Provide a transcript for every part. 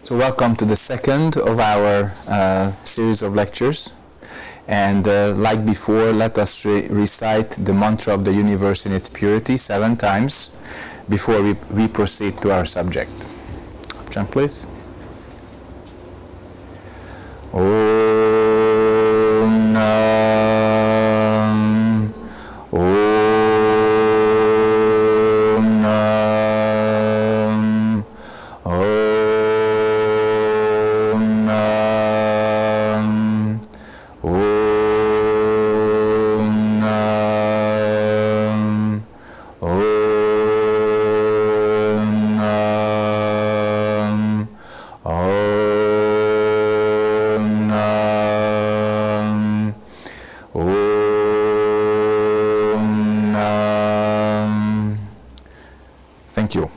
So welcome to the second of our series of lectures. And like before, let us recite the mantra of the universe in its purity 7 times before we proceed to our subject. Chant, please. Om Nam. Om Nam. Om Nam. Om Nam. Om Nam. Om Nam. Om Nam. Thank you.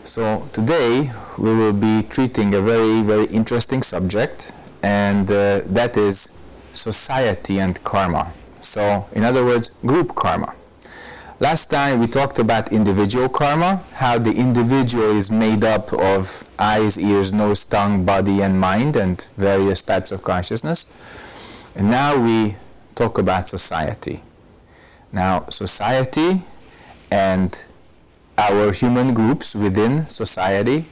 So today we will be treating a very, very interesting subject, and that is society and karma. So, in other words, group karma. Last time we talked about individual karma, how the individual is made up of eyes, ears, nose, tongue, body, and mind, and various types of consciousness. And now we talk about society. Now, society and our human groups within society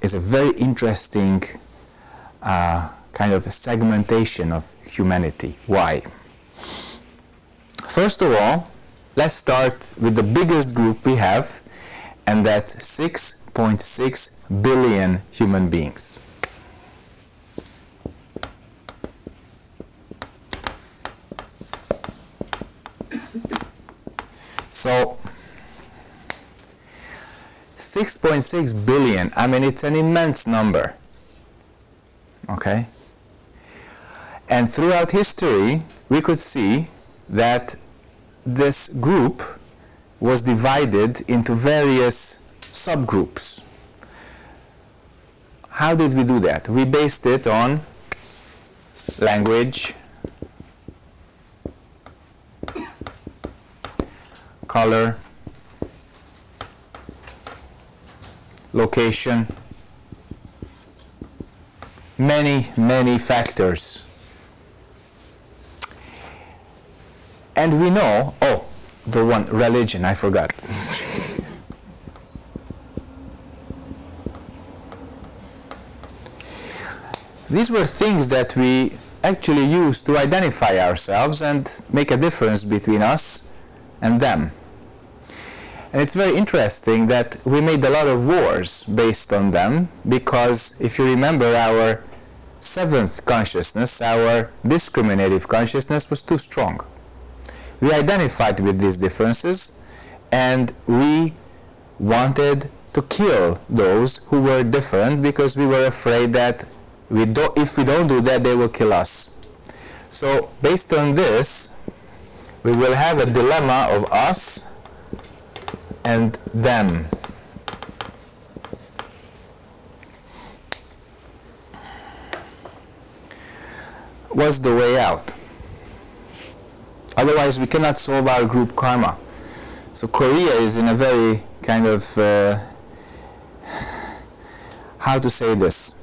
is a very interesting kind of a segmentation of humanity. Why? First of all, let's start with the biggest group we have, and that's 6.6 billion human beings. So 6.6 billion, I mean, it's an immense number. Okay? And throughout history, we could see that this group was divided into various subgroups. How did we do that? We based it on language, color, location, many factors. And we know, the one, religion, I forgot. These were things that we actually used to identify ourselves and make a difference between us and them. And it's very interesting that we made a lot of wars based on them, because if you remember, our 7th consciousness, our discriminative consciousness, was too strong. We identified with these differences, and we wanted to kill those who were different, because we were afraid that if we don't do that, they will kill us. So based on this, we will have a dilemma of us and them. What's the way out? Otherwise, we cannot solve our group karma. So Korea is in a very kind of, how to say this?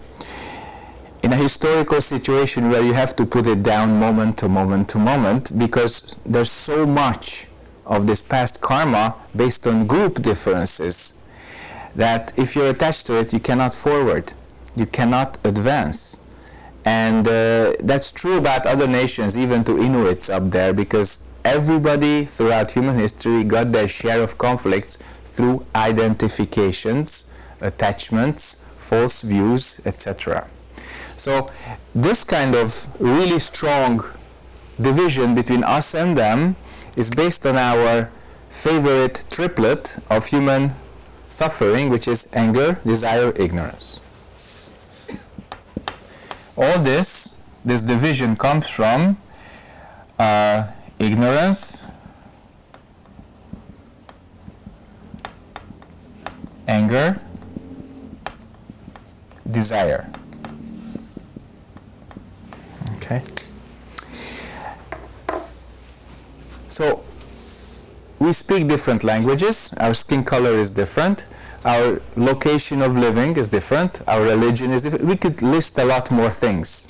In a historical situation where you have to put it down moment to moment to moment, because there's so much of this past karma based on group differences that if you're attached to it, you cannot forward, you cannot advance. And that's true about other nations, even to Inuits up there, because everybody throughout human history got their share of conflicts through identifications, attachments, false views, etc. So this kind of really strong division between us and them is based on our favorite triplet of human suffering, which is anger, desire, ignorance. All this division comes from ignorance, anger, desire. Okay? So we speak different languages, our skin color is different, our location of living is different, our religion is different. We could list a lot more things.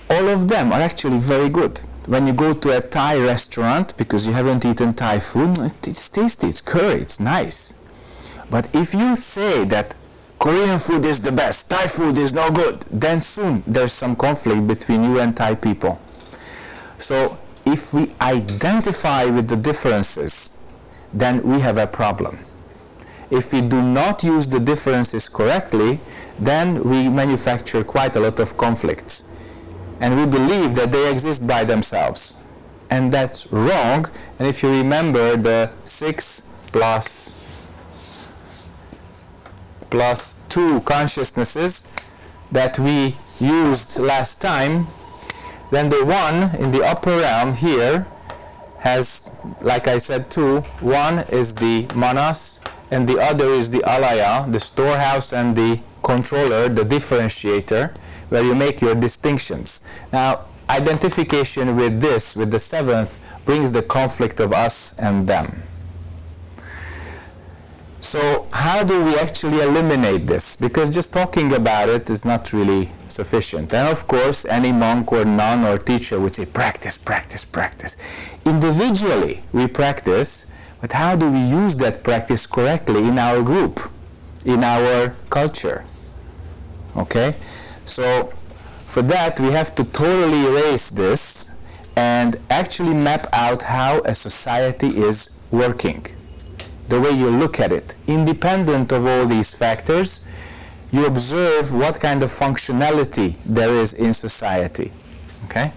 All of them are actually very good. When you go to a Thai restaurant, because you haven't eaten Thai food, it's tasty, it's curry, it's nice. But if you say that Korean food is the best, Thai food is no good, then soon there's some conflict between you and Thai people. So if we identify with the differences, then we have a problem. If we do not use the differences correctly, then we manufacture quite a lot of conflicts. And we believe that they exist by themselves. And that's wrong. And if you remember the 6 plus 2 consciousnesses that we used last time, then the one in the upper realm here has, like I said, 2. One is the manas, and the other is the alaya, the storehouse, and the controller, the differentiator, where you make your distinctions. Now, identification with this, with the 7th, brings the conflict of us and them. So how do we actually eliminate this? Because just talking about it is not really sufficient. And of course, any monk or nun or teacher would say, practice, practice, practice. Individually, we practice, but how do we use that practice correctly in our group, in our culture? Okay? So for that, we have to totally erase this and actually map out how a society is working. The way you look at it, independent of all these factors, you observe what kind of functionality there is in society. Okay?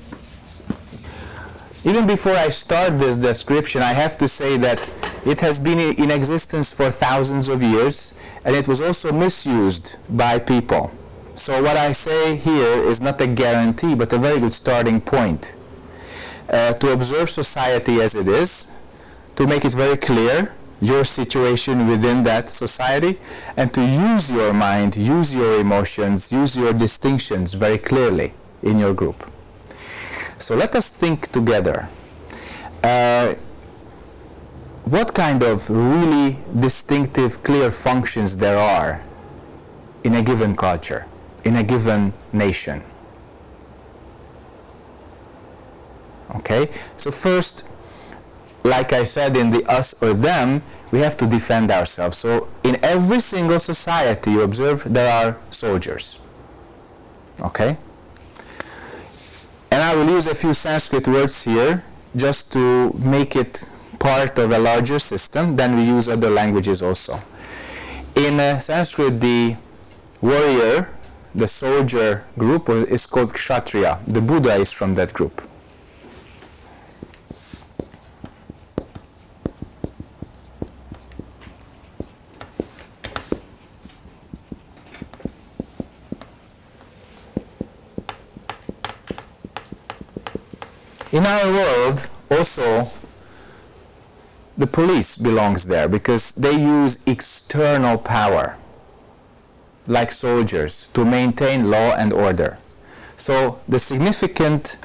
Even before I start this description, I have to say that it has been in existence for thousands of years, and it was also misused by people. So what I say here is not a guarantee, but a very good starting point. To observe society as it is, to make it very clear, your situation within that society, and to use your mind, use your emotions, use your distinctions very clearly in your group. So let us think together. What kind of really distinctive, clear functions there are in a given culture, in a given nation? Okay, so first, like I said, in the us or them, we have to defend ourselves. So in every single society you observe, there are soldiers. Okay? And I will use a few Sanskrit words here just to make it part of a larger system. Then we use other languages also. In Sanskrit, the warrior, the soldier group is called Kshatriya. The Buddha is from that group. In our world, also, the police belongs there because they use external power, like soldiers, to maintain law and order. So the significant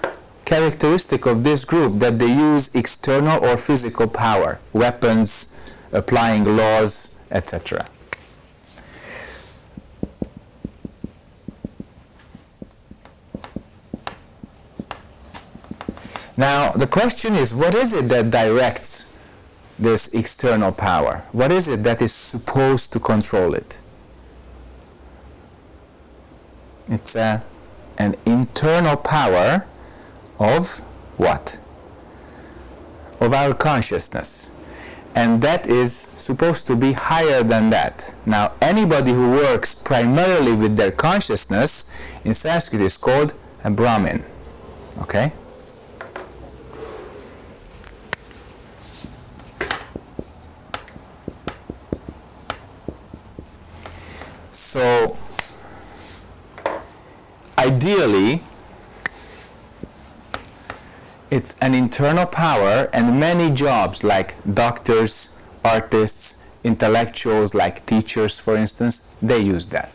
characteristic of this group that they use external or physical power, weapons, applying laws, etc. Now, the question is, what is it that directs this external power? What is it that is supposed to control it? It's an internal power of what? Of our consciousness. And that is supposed to be higher than that. Now, anybody who works primarily with their consciousness, in Sanskrit is called a Brahmin. Okay? So, ideally, it's an internal power, and many jobs like doctors, artists, intellectuals like teachers, for instance, they use that.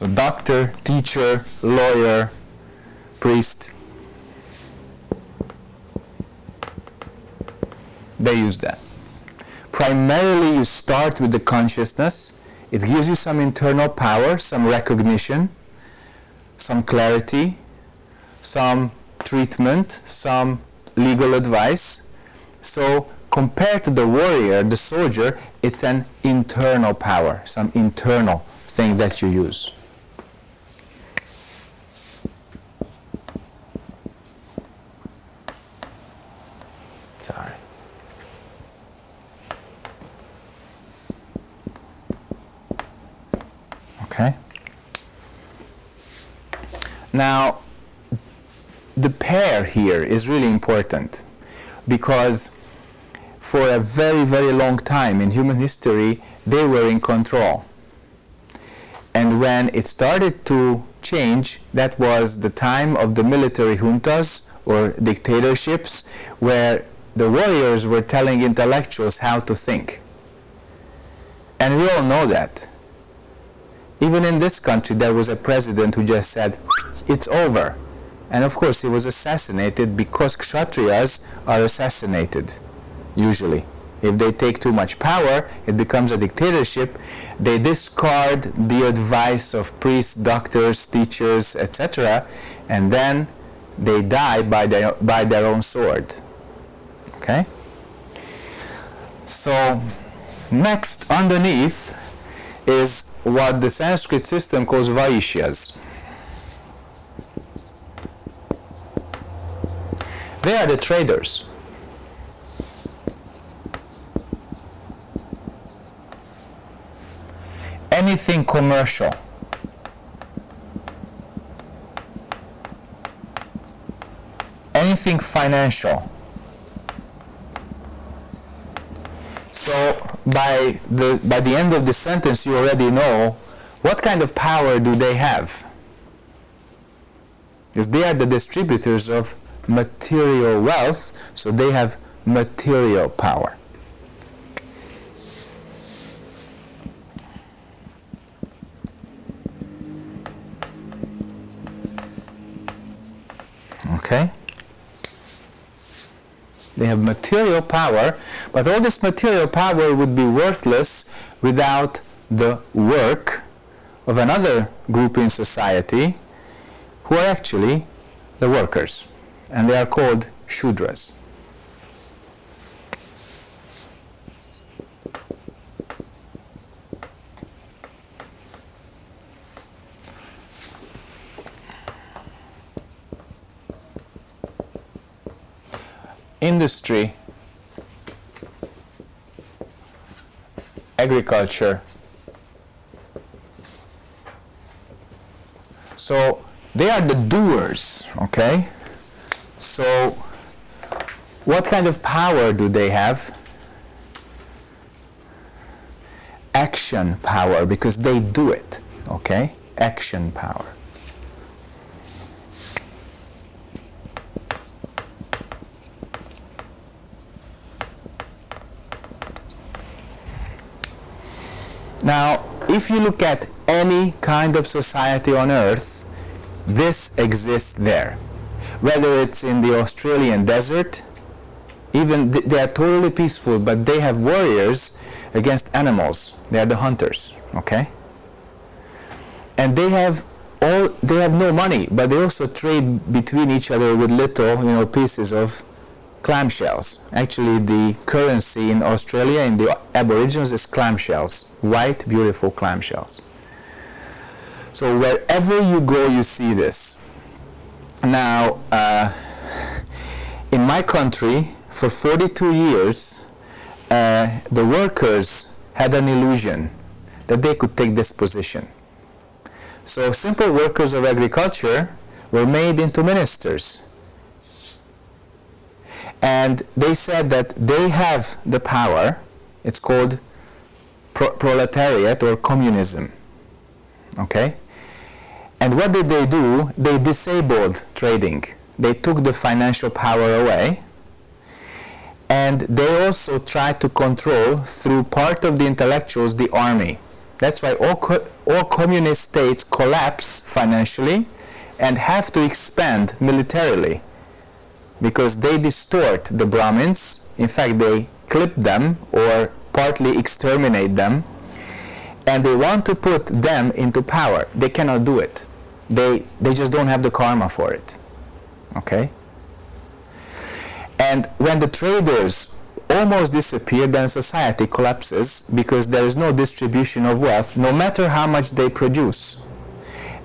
So doctor, teacher, lawyer, priest, they use that. Primarily you start with the consciousness. It gives you some internal power, some recognition, some clarity, some treatment, some legal advice. So compared to the warrior, the soldier, it's an internal power, some internal thing that you use. Sorry. Okay. Now, the pair here is really important because for a very, very long time in human history, they were in control. And when it started to change, that was the time of the military juntas or dictatorships, where the warriors were telling intellectuals how to think. And we all know that. Even in this country, there was a president who just said, it's over. And of course, he was assassinated because Kshatriyas are assassinated, usually. If they take too much power, it becomes a dictatorship. They discard the advice of priests, doctors, teachers, etc. And then they die by their own sword. Okay? So, next, underneath, is what the Sanskrit system calls Vaishyas. They are the traders. Anything commercial. Anything financial. So by the end of the sentence you already know what kind of power do they have. Because they are the distributors of material wealth, so they have material power. Okay? They have material power, but all this material power would be worthless without the work of another group in society who are actually the workers, and they are called Shudras. Industry, agriculture. So they are the doers, okay? So what kind of power do they have? Action power, because they do it, okay? Action power. Now, if you look at any kind of society on earth, this exists there. Whether it's in the Australian desert, even they are totally peaceful, but they have warriors against animals. They are the hunters, okay? And they have no money, but they also trade between each other with little, pieces of clamshells. Actually, the currency in Australia, in the Aboriginals, is clamshells. White, beautiful clamshells. So wherever you go, you see this. Now, in my country, for 42 years, the workers had an illusion that they could take this position. So simple workers of agriculture were made into ministers. And they said that they have the power. It's called proletariat or communism. Okay? And what did they do? They disabled trading. They took the financial power away. And they also tried to control, through part of the intellectuals, the army. That's why all communist states collapse financially and have to expand militarily, because they distort the Brahmins. In fact, they clip them or partly exterminate them, and they want to put them into power. They cannot do it. They just don't have the karma for it. Okay? And when the traders almost disappear, then society collapses, because there is no distribution of wealth, no matter how much they produce.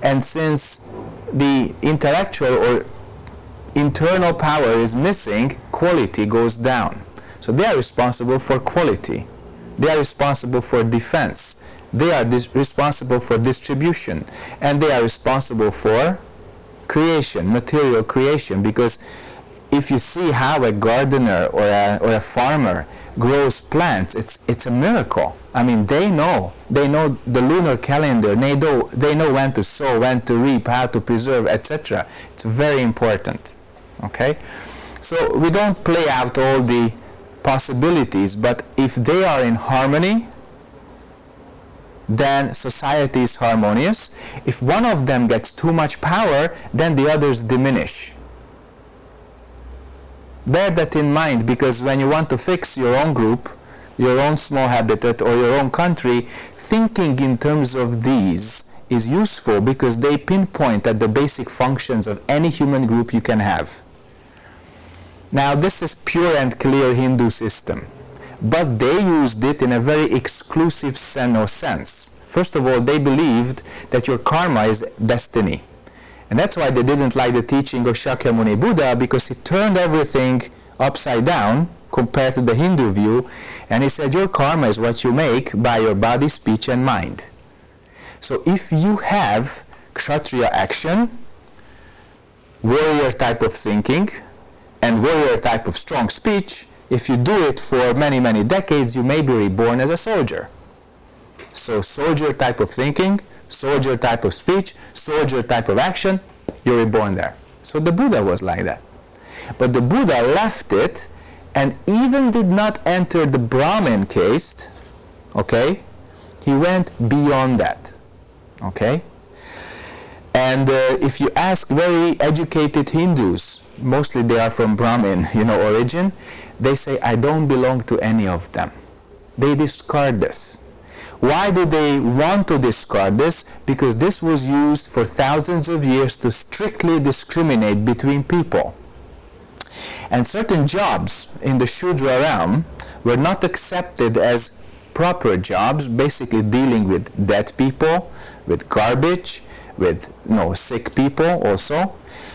And since the intellectual or internal power is missing, quality goes down. So they are responsible for quality. They are responsible for defense. They are responsible for distribution. And they are responsible for creation, material creation. Because if you see how a gardener or a farmer grows plants, it's a miracle. I mean, they know the lunar calendar. They know when to sow, when to reap, how to preserve, etc. It's very important. Okay, so we don't play out all the possibilities, but if they are in harmony, then society is harmonious. If one of them gets too much power, then the others diminish. Bear that in mind, because when you want to fix your own group, your own small habitat, or your own country, thinking in terms of these is useful, because they pinpoint at the basic functions of any human group you can have. Now, this is pure and clear Hindu system, but they used it in a very exclusive sense. First of all, they believed that your karma is destiny. And that's why they didn't like the teaching of Shakyamuni Buddha, because he turned everything upside down compared to the Hindu view, and he said your karma is what you make by your body, speech and mind. So if you have Kshatriya action, warrior type of thinking, and warrior type of strong speech, if you do it for many, many decades, you may be reborn as a soldier. So soldier type of thinking, soldier type of speech, soldier type of action, you're reborn there. So the Buddha was like that. But the Buddha left it and even did not enter the Brahmin caste, okay? He went beyond that, okay? And if you ask very educated Hindus, mostly they are from Brahmin, origin, they say, I don't belong to any of them. They discard this. Why do they want to discard this? Because this was used for thousands of years to strictly discriminate between people. And certain jobs in the Shudra realm were not accepted as proper jobs, basically dealing with dead people, with garbage, with sick people also.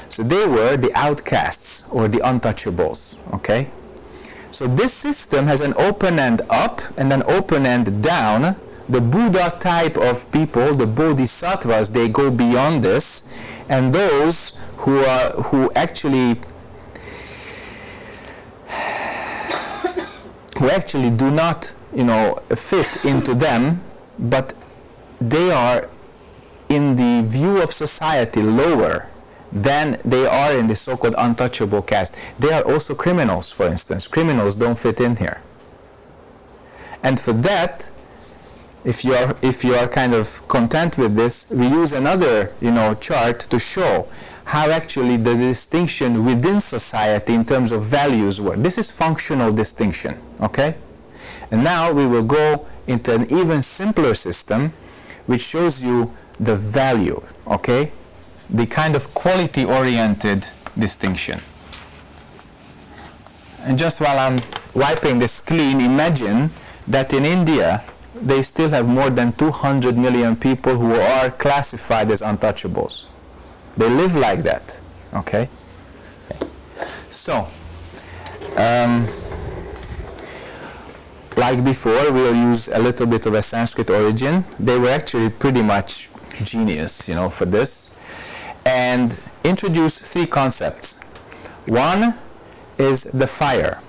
So they were the outcasts or the untouchables, okay? So this system has an open end up and an open end down. The Buddha type of people, the Bodhisattvas, they go beyond this, and those who actually do not, fit into them, but they are in the view of society lower than they are in the so-called untouchable caste. They are also criminals, for instance. Criminals don't fit in here. And for that, if you are kind of content with this, we use another chart to show how actually the distinction within society in terms of values work. This is functional distinction, okay? And now we will go into an even simpler system which shows you the value, okay? The kind of quality-oriented distinction. And just while I'm wiping this clean, imagine that in India they still have more than 200 million people who are classified as untouchables. They live like that, okay? So, like before, we'll use a little bit of a Sanskrit origin. They were actually pretty much genius, for this. And introduce three concepts. One is the fire.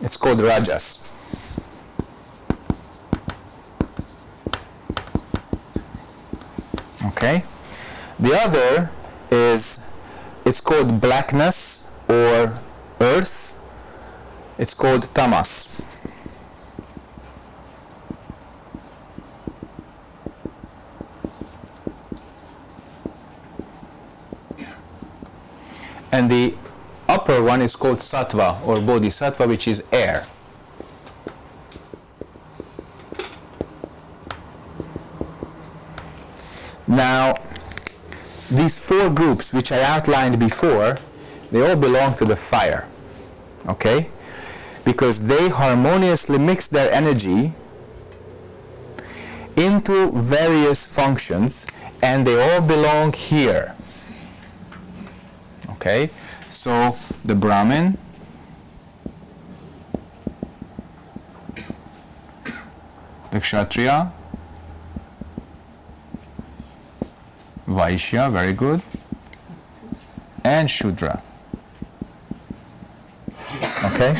It's called Rajas. Okay? The other it's called blackness or earth. It's called Tamas. And the upper one is called sattva or bodhisattva, which is air. Now, these four groups which I outlined before, they all belong to the fire, okay? Because they harmoniously mix their energy into various functions, and they all belong here, okay? So the Brahmin, the Kshatriya, Vaishya, very good, and Shudra. Okay?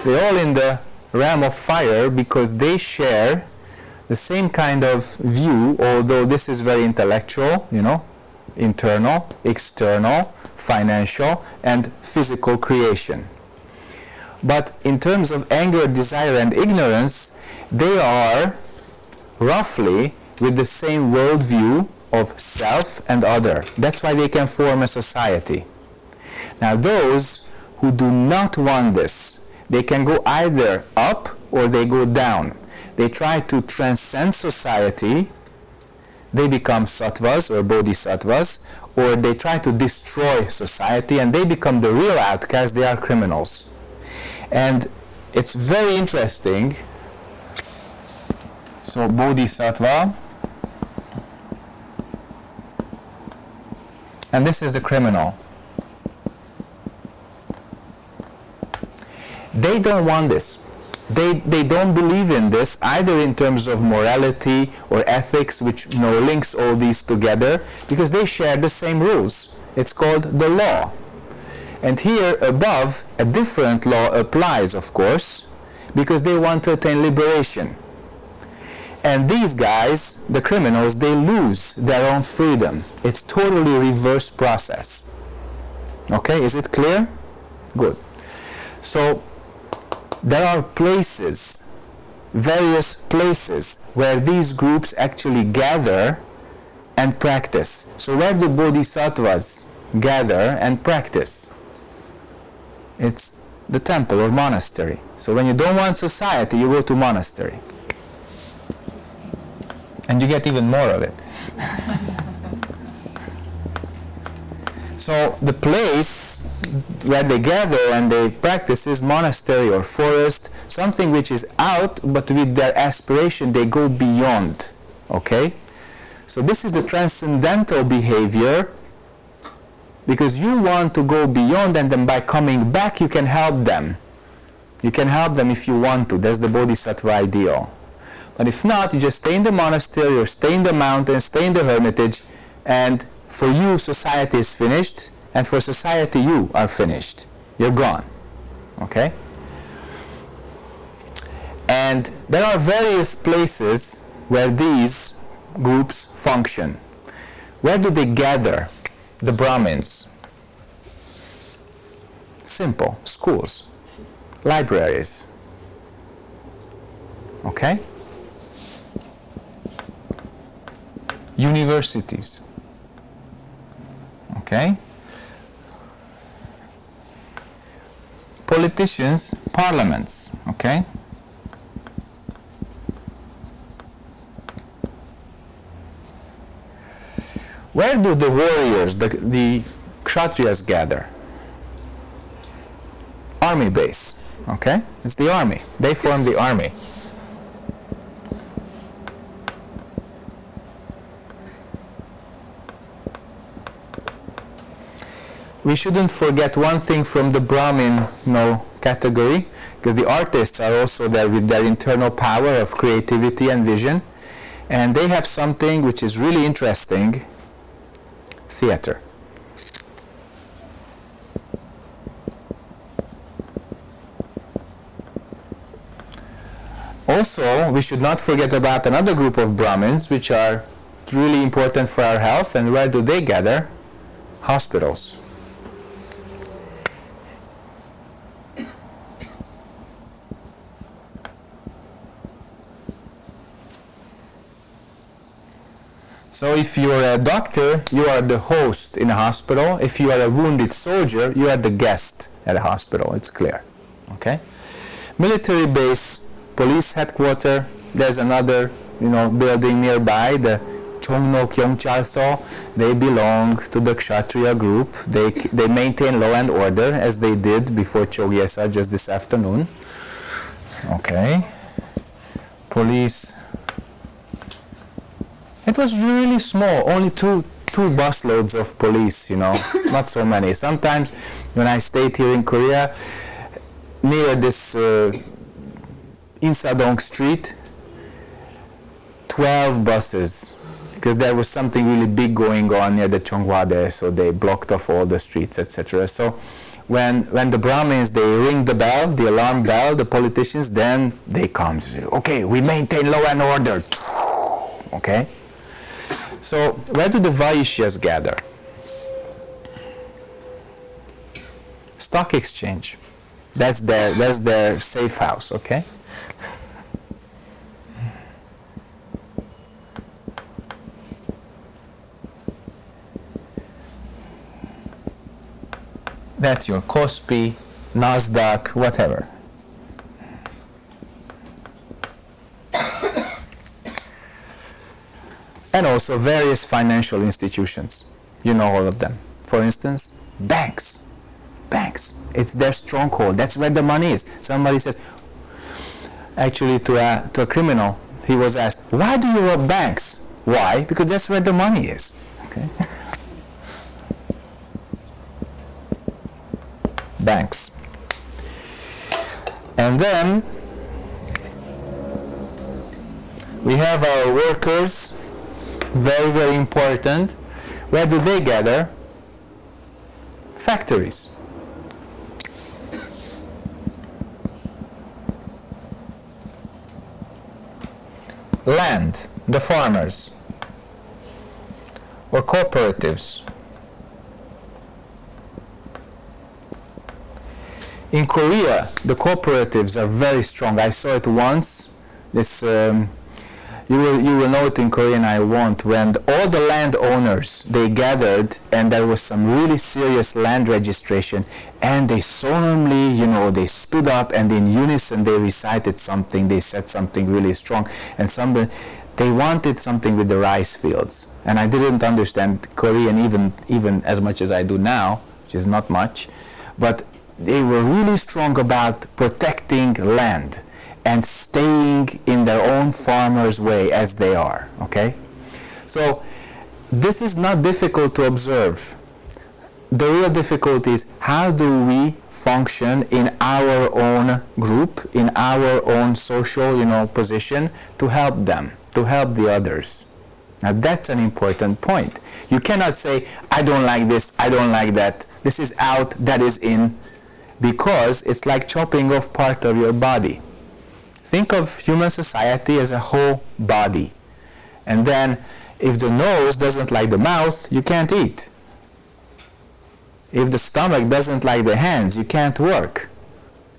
They're all in the realm of fire because they share the same kind of view, although this is very intellectual, you know, internal, external, financial, and physical creation. But in terms of anger, desire, and ignorance, they are roughly with the same worldview of self and other. That's why they can form a society. Now those who do not want this, they can go either up or they go down. They try to transcend society, they become sattvas or bodhisattvas, or they try to destroy society and they become the real outcasts, they are criminals. And it's very interesting. So bodhisattva, and this is the criminal. They don't want this. They don't believe in this either in terms of morality or ethics, which links all these together, because they share the same rules. It's called the law. And here above, a different law applies, of course, because they want to attain liberation. And these guys, the criminals, they lose their own freedom. It's totally reverse process. Okay, is it clear? Good. So there are places, various places, where these groups actually gather and practice. So where do bodhisattvas gather and practice? It's the temple or monastery. So when you don't want society, you go to monastery. And you get even more of it. So the place where they gather and they practice is monastery or forest, something which is out, but with their aspiration they go beyond. Okay? So this is the transcendental behavior, because you want to go beyond, and then by coming back you can help them. You can help them if you want to. That's the bodhisattva ideal. But if not, you just stay in the monastery or stay in the mountain, stay in the hermitage, and for you society is finished, and for society you are finished. You're gone. Okay? And there are various places where these groups function. Where do they gather? The Brahmins. Simple. Schools. Libraries. Okay? Universities. Okay? Politicians, parliaments. Okay? Where do the warriors, the Kshatriyas gather? Army base. Okay? It's the army. They form the army. We shouldn't forget one thing from the Brahmin category, because the artists are also there with their internal power of creativity and vision, and they have something which is really interesting: theater. Also, we should not forget about another group of Brahmins which are really important for our health, and where do they gather? Hospitals. So if you're a doctor, you are the host in a hospital. If you are a wounded soldier, you are the guest at a hospital. It's clear. Okay? Military base, police headquarters, there's another building nearby, the Chongnok Yongchalso. They belong to the Kshatriya group. They maintain law and order as they did before Chogyesa just this afternoon. Okay. Police. It was really small, only two busloads of police, not so many. Sometimes when I stayed here in Korea, near this Insadong street, 12 buses, because there was something really big going on near the Chonghwade, so they blocked off all the streets, etc. So when the Brahmins, they ring the bell, the alarm bell, the politicians, then they come to say, okay, we maintain law and order. Okay? So where do the Vaishyas gather? Stock exchange. That's their safe house, okay? That's your Kospi, Nasdaq, whatever. And also various financial institutions. You know all of them. For instance, banks. Banks. It's their stronghold. That's where the money is. Somebody says, actually to a criminal, he was asked, why do you rob banks? Why? Because that's where the money is. Okay. Banks. And then we have our workers, very, very important. Where do they gather? Factories. Land, the farmers, or cooperatives. In Korea, the cooperatives are very strong. I saw it once. This you will know it in Korea, and I won't. When all the landowners, they gathered, and there was some really serious land registration, and they solemnly, they stood up, and in unison they recited something. They said something really strong, and they wanted something with the rice fields. And I didn't understand Korean even as much as I do now, which is not much, but they were really strong about protecting land and staying in their own farmer's way as they are, okay? So this is not difficult to observe. The real difficulty is how do we function in our own group, in our own social, position to help them, to help the others. Now that's an important point. You cannot say, I don't like this, I don't like that, this is out, that is in, because it's like chopping off part of your body. Think of human society as a whole body. And then if the nose doesn't like the mouth, you can't eat. If the stomach doesn't like the hands, you can't work,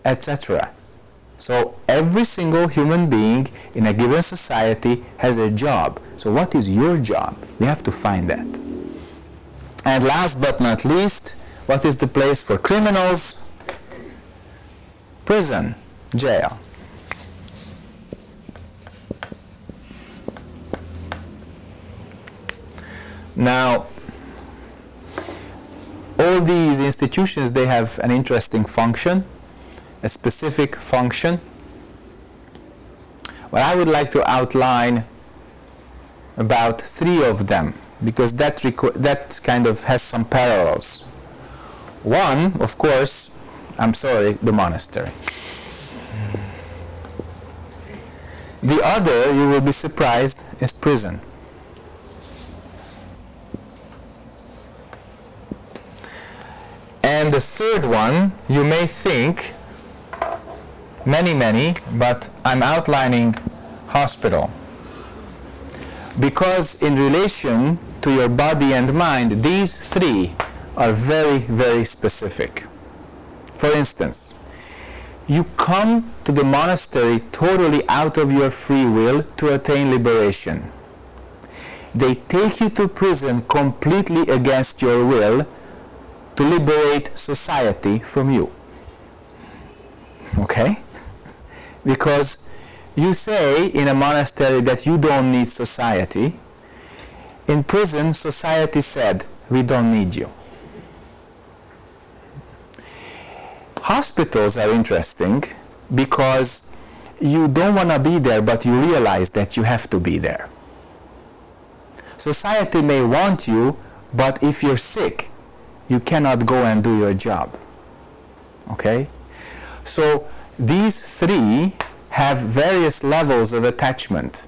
etc. So every single human being in a given society has a job. So what is your job? We have to find that. And last but not least, what is the place for criminals? Prison, jail. Now, all these institutions, they have an interesting function, a specific function. Well, I would like to outline about 3 of them, because that kind of has some parallels. One, of course, the monastery. The other, you will be surprised, is prison. And the third one, you may think, many, but I'm outlining hospital. Because in relation to your body and mind, these 3 are very, very specific. For instance, you come to the monastery totally out of your free will to attain liberation. They take you to prison completely against your will to liberate society from you. Okay? Because you say in a monastery that you don't need society. In prison, society said, we don't need you. Hospitals are interesting because you don't want to be there, but you realize that you have to be there. Society may want you, but if you're sick, you cannot go and do your job. Okay? So these three have various levels of attachment.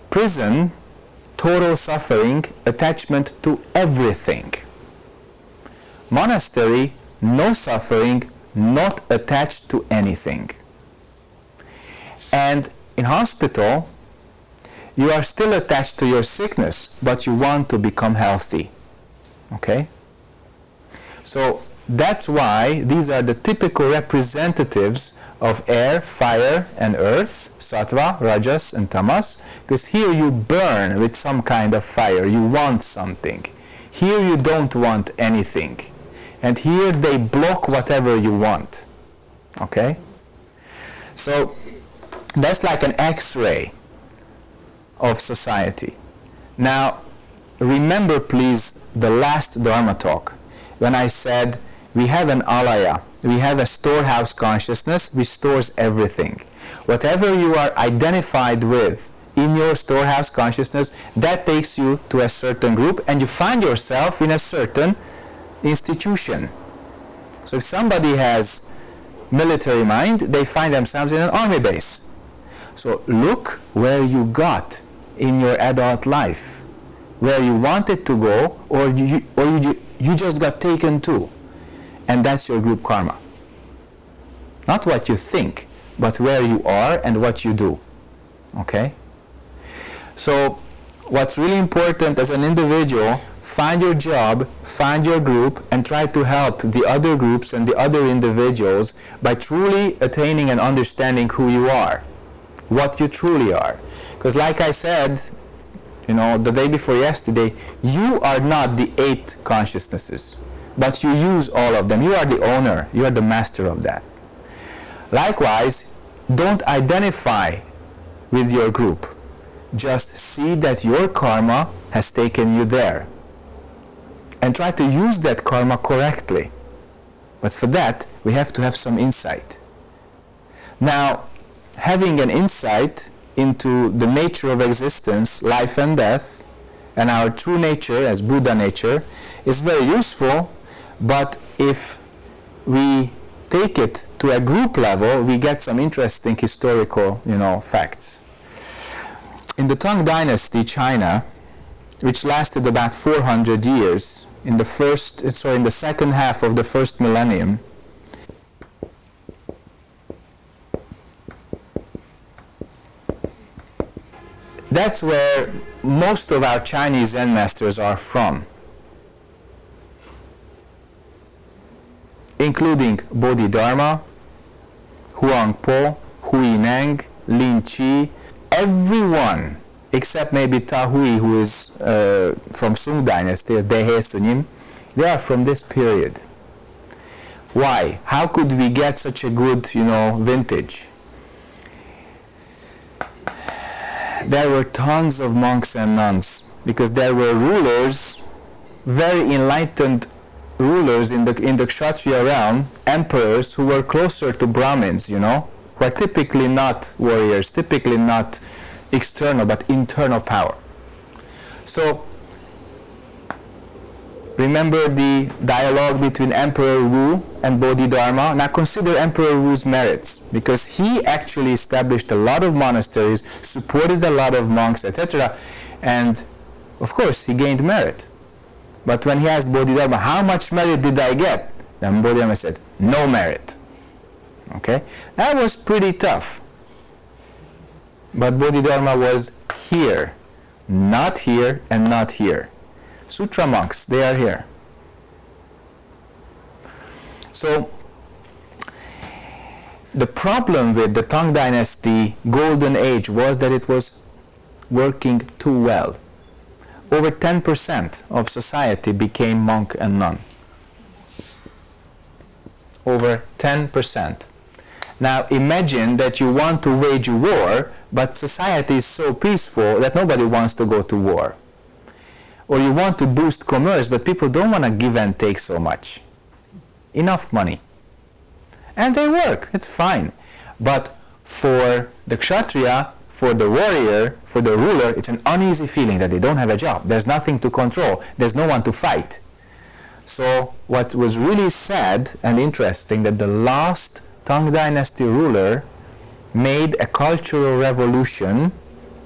Prison, total suffering, attachment to everything. Monastery, no suffering, not attached to anything. And in hospital, you are still attached to your sickness, but you want to become healthy. Okay? So that's why these are the typical representatives of air, fire, and earth, sattva, rajas, and tamas, because here you burn with some kind of fire, you want something. Here you don't want anything. And here they block whatever you want. Okay? So that's like an X-ray of society. Now, remember please the last Dharma talk when I said we have an alaya, we have a storehouse consciousness which stores everything. Whatever you are identified with in your storehouse consciousness, that takes you to a certain group and you find yourself in a certain institution. So if somebody has military mind, they find themselves in an army base. So look where you got in your adult life, where you wanted to go, or you just got taken to, and that's your group karma. Not what you think, but where you are and what you do. Okay? So what's really important as an individual, find your job, find your group, and try to help the other groups and the other individuals by truly attaining and understanding who you are, what you truly are. Because like I said, the day before yesterday, you are not the 8 consciousnesses, but you use all of them. You are the owner, you are the master of that. Likewise, don't identify with your group. Just see that your karma has taken you there. And try to use that karma correctly. But for that, we have to have some insight. Now, having an insight into the nature of existence, life and death, and our true nature as Buddha nature is very useful, but if we take it to a group level, we get some interesting historical, facts. In the Tang Dynasty, China, which lasted about 400 years, in the second half of the first millennium, that's where most of our Chinese Zen masters are from, including Bodhidharma, Huang Po, Hui Neng, Lin Chi, everyone except maybe Ta Hui, who is from Sung Dynasty, Dehe Sunim, they are from this period. Why? How could we get such a good, vintage? There were tons of monks and nuns, because there were rulers, very enlightened rulers in the Kshatriya realm, emperors who were closer to Brahmins, who are typically not warriors, typically not external but internal power. So remember the dialogue between Emperor Wu and Bodhidharma. Now consider Emperor Wu's merits, because he actually established a lot of monasteries, supported a lot of monks, etc. And of course he gained merit. But when he asked Bodhidharma, how much merit did I get? Then Bodhidharma said, no merit. Okay? That was pretty tough. But Bodhidharma was here, not here, and not here. Sutra monks, they are here. So, the problem with the Tang Dynasty golden age was that it was working too well. Over 10% of society became monk and nun. Over 10%. Now imagine that you want to wage a war, but society is so peaceful that nobody wants to go to war. Or you want to boost commerce, but people don't want to give and take so much. Enough money. And they work, it's fine. But for the kshatriya, for the warrior, for the ruler, it's an uneasy feeling that they don't have a job. There's nothing to control. There's no one to fight. So what was really sad and interesting, that the last Tang Dynasty ruler made a cultural revolution,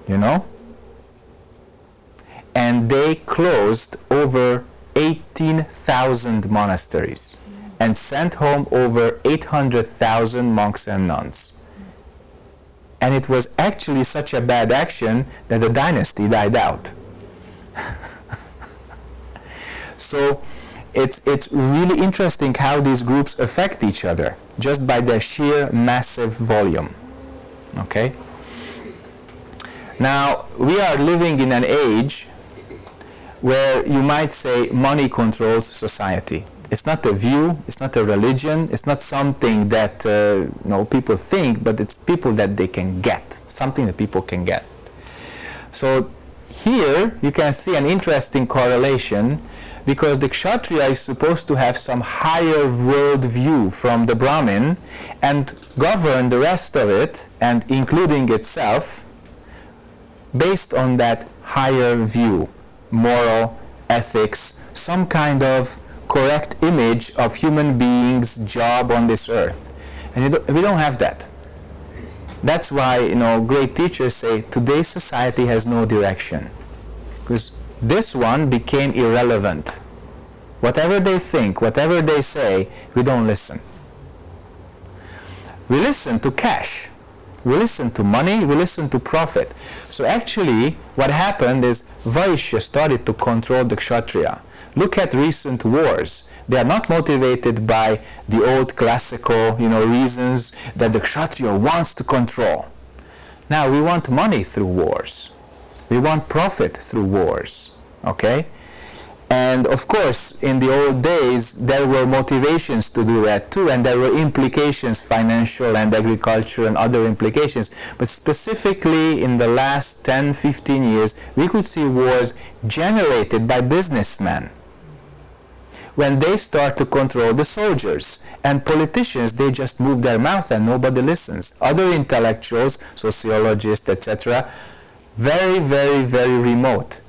you know, and they closed over 18,000 monasteries and sent home over 800,000 monks and nuns. And it was actually such a bad action that the dynasty died out. So it's really interesting how these groups affect each other just by their sheer massive volume. Okay? Now, we are living in an age where you might say money controls society. It's not a view, it's not a religion, it's not something that people think, but it's people that they can get, something that people can get. So here you can see an interesting correlation, because the kshatriya is supposed to have some higher world view from the Brahmin and govern the rest of it, and including itself, based on that higher view, moral, ethics, some kind of correct image of human beings' job on this earth. And we don't have that. That's why, great teachers say today's society has no direction, because this one became irrelevant. Whatever they think, whatever they say, we don't listen. We listen to cash. We listen to money, we listen to profit. So actually, what happened is Vaishya started to control the Kshatriya. Look at recent wars. They are not motivated by the old classical, reasons that the Kshatriya wants to control. Now, we want money through wars. We want profit through wars. Okay? And of course, in the old days, there were motivations to do that too, and there were implications, financial and agriculture and other implications. But specifically in the last 10, 15 years, we could see wars generated by businessmen. When they start to control the soldiers, and politicians, they just move their mouth and nobody listens. Other intellectuals, sociologists, etc., very, very, very remote.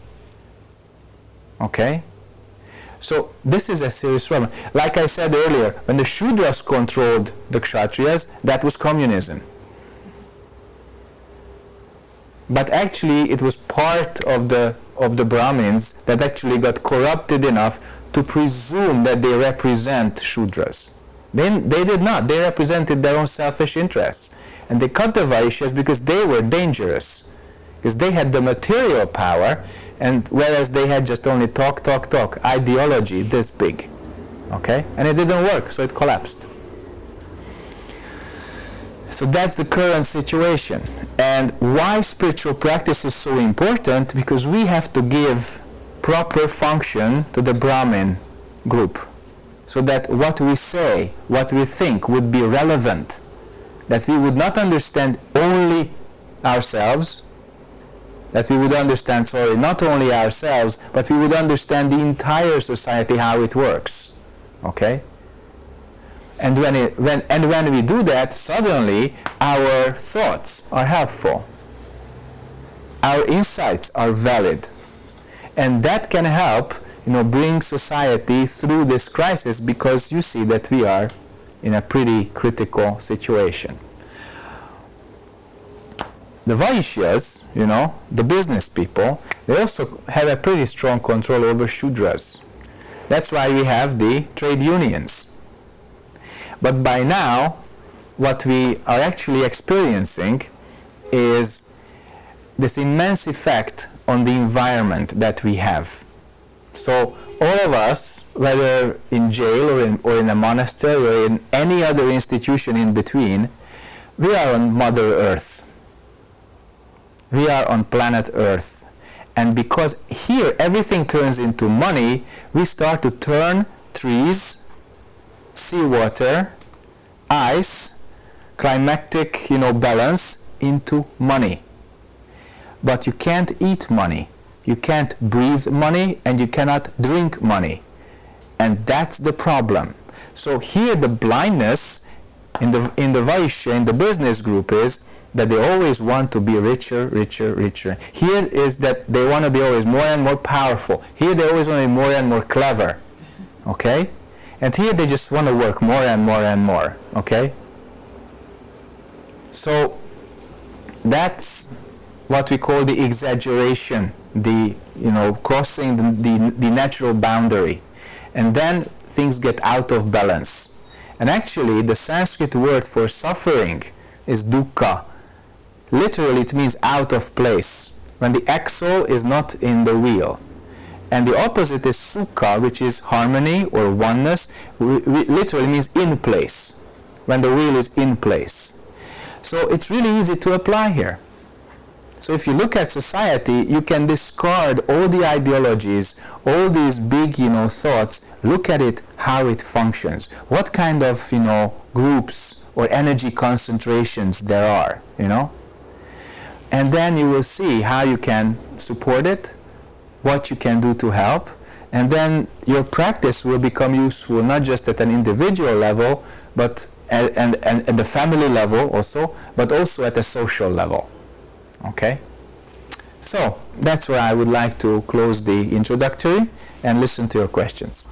Okay? So this is a serious problem. Like I said earlier, when the Shudras controlled the Kshatriyas, that was communism. But actually it was part of the Brahmins that actually got corrupted enough to presume that they represent Shudras. They did not. They represented their own selfish interests. And they cut the Vaishyas because they were dangerous. Because they had the material power, and whereas they had just only talk, ideology this big. Okay? And it didn't work, so it collapsed. So that's the current situation. And why spiritual practice is so important? Because we have to give proper function to the Brahmin group, so that what we say, what we think would be relevant, that we would not understand only ourselves, that we would understand, not only ourselves, but we would understand the entire society, how it works. Okay? And when we do that, suddenly our thoughts are helpful. Our insights are valid. And that can help, bring society through this crisis, because you see that we are in a pretty critical situation. The Vaishyas, the business people, they also have a pretty strong control over Shudras. That's why we have the trade unions. But by now, what we are actually experiencing is this immense effect on the environment that we have. So all of us, whether in jail or in a monastery or in any other institution in between, we are on Mother Earth. We are on planet Earth. And because here everything turns into money, we start to turn trees, seawater, ice, climatic, balance into money. But you can't eat money. You can't breathe money, and you cannot drink money. And that's the problem. So here the blindness in the Vaishya, in the business group, is that they always want to be richer, richer, richer. Here is that they want to be always more and more powerful. Here they always want to be more and more clever. Okay? And here they just want to work more and more and more. Okay? So that's what we call the exaggeration, the crossing the natural boundary. And then things get out of balance. And actually the Sanskrit word for suffering is dukkha. Literally it means out of place, when the axle is not in the wheel. And the opposite is sukha, which is harmony or oneness, literally means in place, when the wheel is in place. So it's really easy to apply here. So if you look at society, you can discard all the ideologies, all these big, thoughts. Look at it, how it functions. What kind of, groups or energy concentrations there are, And then you will see how you can support it, what you can do to help, and then your practice will become useful not just at an individual level, but and at the family level also, but also at a social level. Okay? So that's where I would like to close the introductory and listen to your questions.